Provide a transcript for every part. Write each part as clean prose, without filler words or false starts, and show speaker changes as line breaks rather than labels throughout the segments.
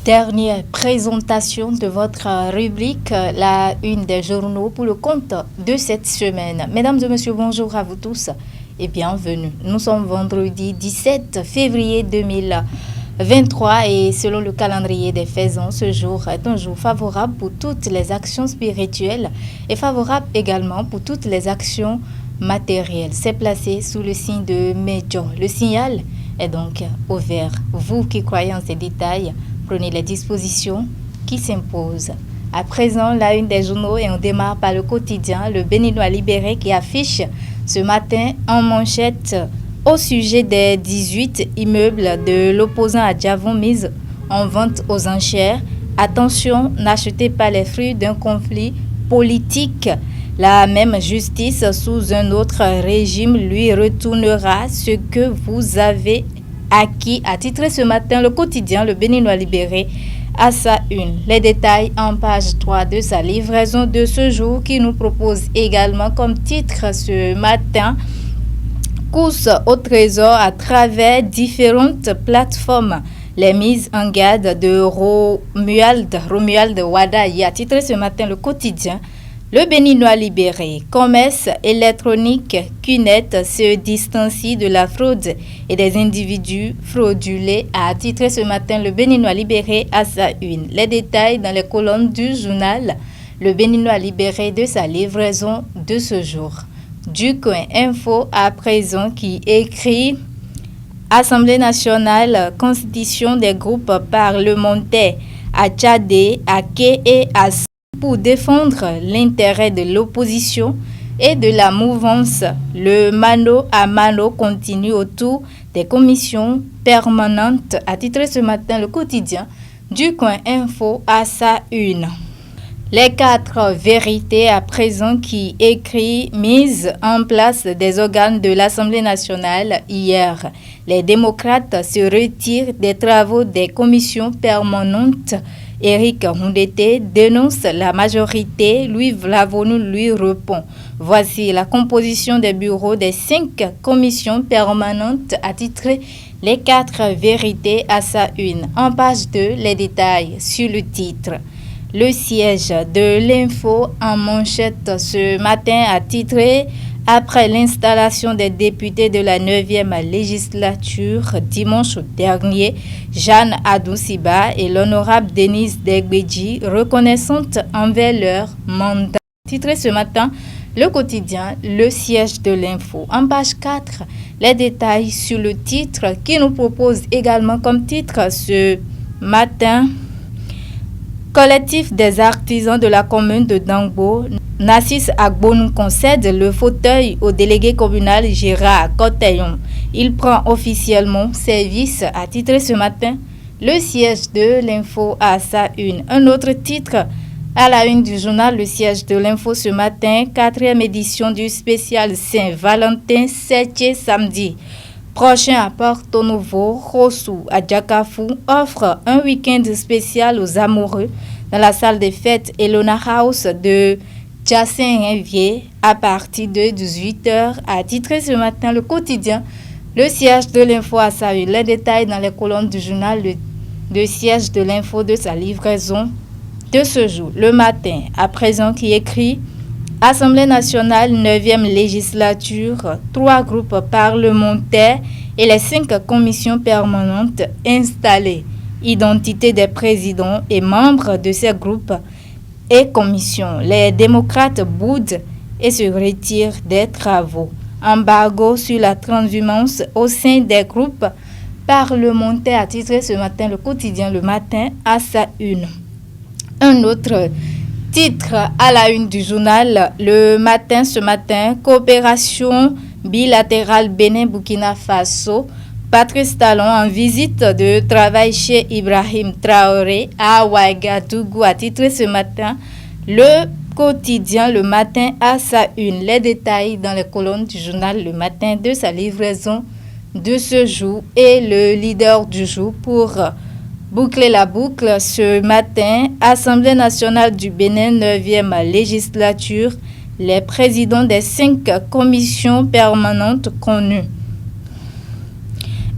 Dernière présentation de votre rubrique La Une des journaux pour le compte de cette semaine. Mesdames et messieurs, bonjour à vous tous et bienvenue. Nous sommes vendredi 17 février 2023 et selon le calendrier des faisans, ce jour est un jour favorable pour toutes les actions spirituelles et favorable également pour toutes les actions matérielles. C'est placé sous le signe de Médion. Le signal est donc au vert. Vous qui croyez en ces détails, prenez les dispositions qui s'imposent. À présent, la une des journaux et on démarre par le quotidien, le Béninois libéré qui affiche ce matin en manchette au sujet des 18 immeubles de l'opposant à Djavon mis en vente aux enchères. Attention, n'achetez pas les fruits d'un conflit politique. La même justice sous un autre régime lui retournera ce que vous avez acquis, a titré ce matin le quotidien Le Béninois libéré à sa une. Les détails en page 3 de sa livraison de ce jour qui nous propose également comme titre ce matin course au trésor à travers différentes plateformes. Les mises en garde de Romuald Wadaï, a titré ce matin le quotidien Le Béninois libéré. Commerce électronique CUNET se distancie de la fraude et des individus fraudulés, a titré ce matin Le Béninois libéré à sa une. Les détails dans les colonnes du journal Le Béninois libéré de sa livraison de ce jour. Du coin info à présent qui écrit Assemblée nationale, constitution des groupes parlementaires à Tchadé, à Ké et à pour défendre l'intérêt de l'opposition et de la mouvance. Le mano à mano continue autour des commissions permanentes, a titré ce matin le quotidien du coin info à sa une. Les 4 vérités à présent qui écrit mise en place des organes de l'Assemblée nationale hier. Les démocrates se retirent des travaux des commissions permanentes. Éric Houndété dénonce la majorité, Louis Vlavonou lui répond. Voici la composition des bureaux des 5 commissions permanentes, a titré les 4 vérités à sa une. En page 2, les détails sur le titre. Le siège de l'info en manchette ce matin a titré après l'installation des députés de la 9e législature dimanche dernier, Jeanne Adoussiba et l'honorable Denise Degbeji reconnaissantes envers leur mandat. Titré ce matin, le quotidien, le siège de l'info. En page 4, les détails sur le titre qui nous propose également comme titre ce matin. Collectif des artisans de la commune de Dangbo, Nassis Agbonou concède le fauteuil au délégué communal Gérard Cotayon. Il prend officiellement service, a titré ce matin le siège de l'info à sa une. Un autre titre à la une du journal Le siège de l'info ce matin, 4e édition du spécial Saint-Valentin, 7e samedi. Prochain à Porto Novo, Rossou à Djakafu offre un week-end spécial aux amoureux dans la salle des fêtes Elona House de Tchassin-Rivier à partir de 18h, a titré ce matin le quotidien Le siège de l'info à sa une. Les détails dans les colonnes du journal Le siège de l'info de sa livraison de ce jour. Le matin, à présent qui écrit Assemblée nationale, 9e législature, 3 groupes parlementaires et les 5 commissions permanentes installées. Identité des présidents et membres de ces groupes et commissions. Les démocrates boudent et se retirent des travaux. Embargo sur la transhumance au sein des groupes parlementaires, a titré ce matin le quotidien Le Matin à sa une. Un autre titre à la une du journal Le Matin ce matin, coopération bilatérale Bénin-Burkina Faso. Patrice Talon en visite de travail chez Ibrahim Traoré à Ouagadougou, a titré ce matin le quotidien Le Matin à sa une. Les détails dans les colonnes du journal Le Matin de sa livraison de ce jour et le leader du jour pour boucler la boucle ce matin. Assemblée nationale du Bénin, 9e législature, les présidents des 5 commissions permanentes connues.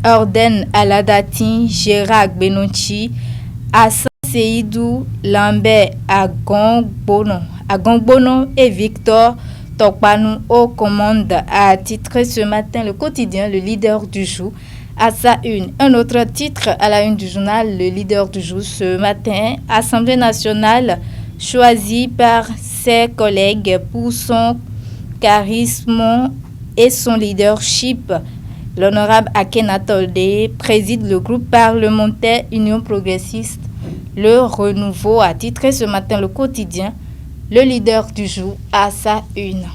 ordonne à la Datin Gérard Benouchi Hassan Seydou Lambert à Gongbono et Victor Tokpanou aux commandes, a titré ce matin le quotidien Le Leader du jour à sa une. Un autre titre à la une du journal Le Leader du jour ce matin: Assemblée nationale choisie par ses collègues pour son charisme et son leadership. L'honorable Akena Tolde préside le groupe parlementaire Union progressiste Le Renouveau, a titré ce matin le quotidien Le Leader du jour à sa une.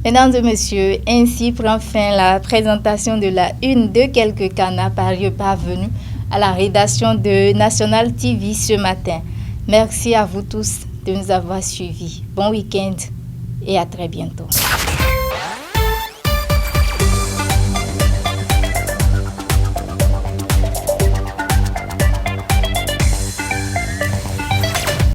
Mesdames et messieurs, ainsi prend fin la présentation de la une de quelques canards parvenus à la rédaction de National TV ce matin. Merci à vous tous de nous avoir suivis. Bon week-end et à très bientôt.